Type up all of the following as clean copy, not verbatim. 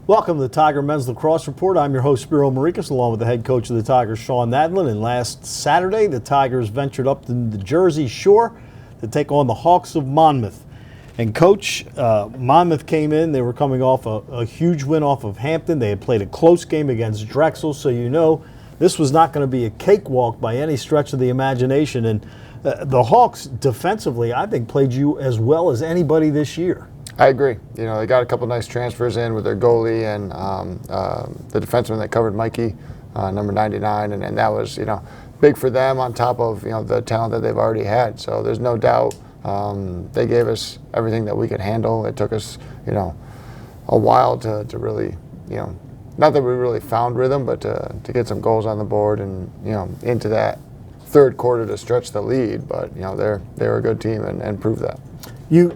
Welcome to the Tiger Men's Lacrosse Report. I'm your host, Spiro Marikas, along with the head coach of the Tigers, Sean Nadlin. And last Saturday, the Tigers ventured up to the Jersey Shore to take on the Hawks of Monmouth. And Coach, Monmouth came in. They were coming off a huge win off of Hampton. They had played a close game against Drexel, so you know this was not going to be a cakewalk by any stretch of the imagination. And the Hawks, defensively, I think, played you as well as anybody this year. I agree. You know, they got a couple nice transfers in with their goalie and the defenseman that covered Mikey, number 99, and that was, big for them on top of, the talent that they've already had. So there's no doubt they gave us everything that we could handle. It took us, a while to really, not that we really found rhythm, but to get some goals on the board and, into that third quarter to stretch the lead. But, they're a good team and proved that. You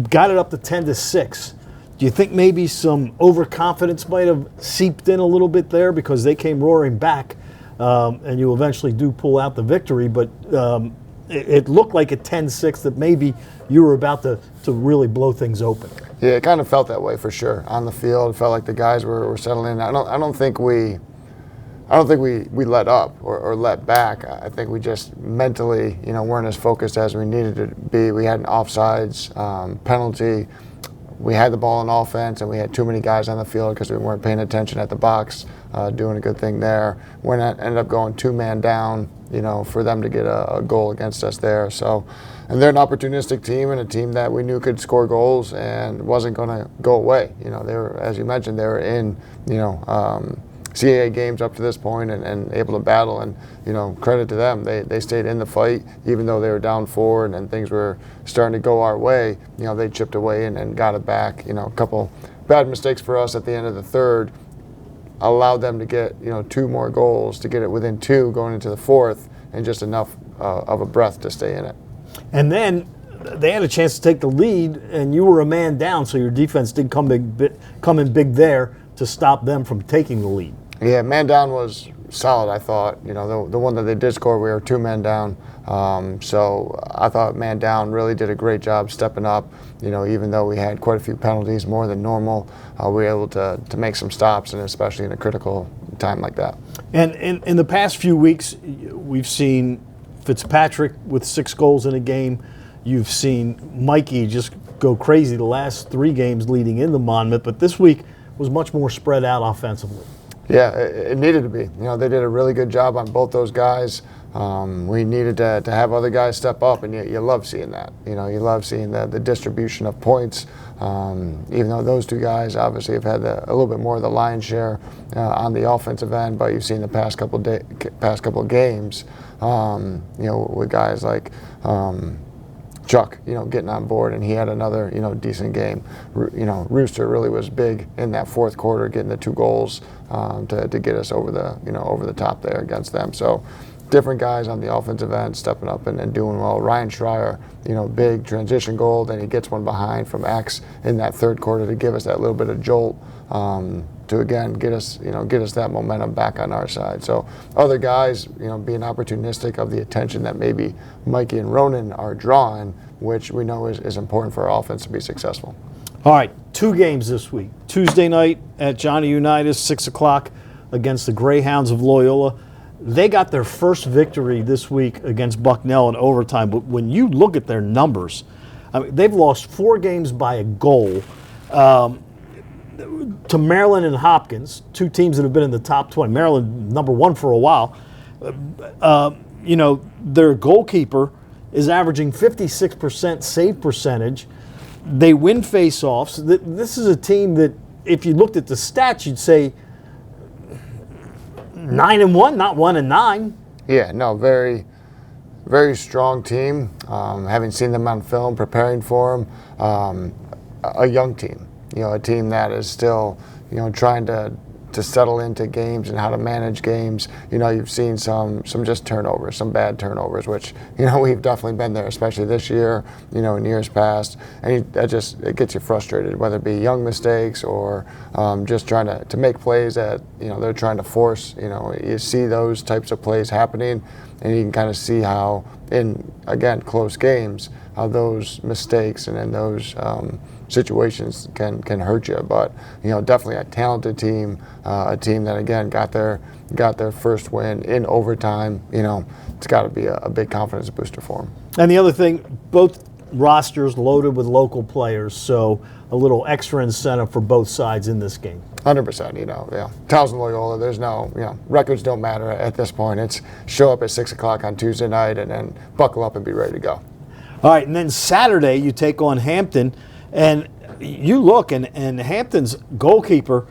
got it up to 10-6. Do you think maybe some overconfidence might have seeped in a little bit there because they came roaring back, and you eventually do pull out the victory? But it looked like at 10-6 that maybe you were about to really blow things open. Yeah, it kind of felt that way for sure. On the field, it felt like the guys were settling in. I don't think we let up or let back. I think we just mentally, weren't as focused as we needed to be. We had an offsides penalty. We had the ball in offense, and we had too many guys on the field because we weren't paying attention at the box, doing a good thing there. We ended up going two-man down, for them to get a goal against us there. So, and they're an opportunistic team and a team that we knew could score goals and wasn't going to go away. They were, as you mentioned, they were in, CAA games up to this point and able to battle, and credit to them, they stayed in the fight even though they were down 4 and things were starting to go our way. They chipped away and got it back. A couple bad mistakes for us at the end of the third allowed them to get 2 more goals to get it within 2 going into the fourth, and just enough of a breath to stay in it. And then they had a chance to take the lead, and you were a man down, so your defense did come in big there to stop them from taking the lead. Yeah, man down was solid, I thought. The one that they did score, we were 2 men down. So I thought man down really did a great job stepping up. Even though we had quite a few penalties, more than normal, we were able to make some stops, and especially in a critical time like that. And in the past few weeks, we've seen Fitzpatrick with 6 goals in a game. You've seen Mikey just go crazy the last 3 games leading into Monmouth, but this week was much more spread out offensively. Yeah, it needed to be. They did a really good job on both those guys. We needed to have other guys step up, and you love seeing that. You love seeing the distribution of points, even though those 2 guys obviously have had a little bit more of the lion's share on the offensive end. But you've seen the past couple of games, with guys like Chuck, getting on board, and he had another, decent game. Rooster really was big in that fourth quarter, getting the 2 goals to get us over the top there against them. So different guys on the offensive end stepping up and doing well. Ryan Schreier, big transition goal, then he gets one behind from X in that third quarter to give us that little bit of jolt to again get us that momentum back on our side. So other guys, being opportunistic of the attention that maybe Mikey and Ronan are drawing, which we know is important for our offense to be successful. All right, 2 games this week. Tuesday night at Johnny Unitas, 6 o'clock against the Greyhounds of Loyola. They got their first victory this week against Bucknell in overtime, but when you look at their numbers, they've lost 4 games by a goal to Maryland and Hopkins, 2 teams that have been in the top 20. Maryland, number 1 for a while. Their goalkeeper is averaging 56% save percentage. They win face-offs. This is a team that, if you looked at the stats, you'd say 9-1, not 1-9. Yeah, no, very, very strong team. Having seen them on film, preparing for them, a young team. A team that is still, trying to settle into games and how to manage games. You've seen some just turnovers, some bad turnovers, which, we've definitely been there, especially this year, in years past. And it gets you frustrated, whether it be young mistakes or just trying to make plays that, they're trying to force. You see those types of plays happening, and you can kind of see how, in, again, close games, how those mistakes and then those situations can hurt you. But definitely a talented team, a team that again got their first win in overtime. It's got to be a big confidence booster for them. And the other thing, both rosters loaded with local players, so a little extra incentive for both sides in this game. 100%. Towson Loyola, there's no, records don't matter at this point. It's show up at 6 o'clock on Tuesday night and then buckle up and be ready to go. All right, and then Saturday you take on Hampton, and you look, and Hampton's goalkeeper,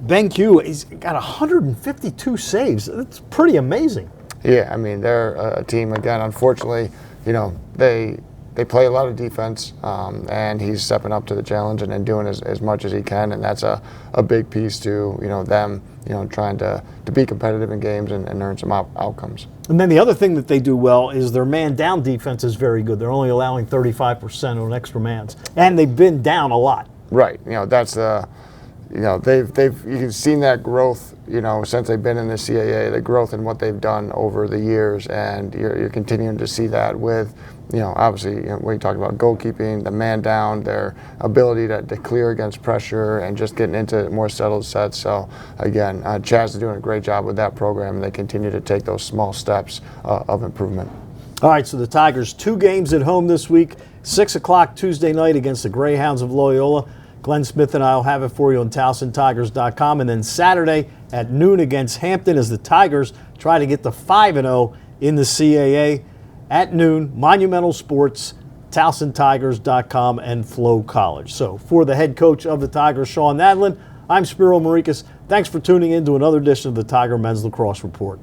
Ben Q, he's got 152 saves. That's pretty amazing. Yeah, I mean, they're a team, again, unfortunately, they play a lot of defense, and he's stepping up to the challenge and then doing as much as he can, and that's a big piece to them trying to be competitive in games and earn some outcomes. And then the other thing that they do well is their man-down defense is very good. They're only allowing 35% on extra mans, and they've been down a lot. Right. That's you've seen that growth, since they've been in the CAA, the growth in what they've done over the years, and you're continuing to see that with, obviously, when you talk about goalkeeping, the man down, their ability to clear against pressure and just getting into more settled sets. So again, Chaz is doing a great job with that program, and they continue to take those small steps of improvement. All right, so the Tigers, 2 games at home this week, 6 o'clock Tuesday night against the Greyhounds of Loyola. Glenn Smith and I will have it for you on TowsonTigers.com. And then Saturday at noon against Hampton as the Tigers try to get to 5-0 in the CAA. At noon, Monumental Sports, TowsonTigers.com, and Flow College. So for the head coach of the Tigers, Sean Nadlin, I'm Spiro Marikas. Thanks for tuning in to another edition of the Tiger Men's Lacrosse Report.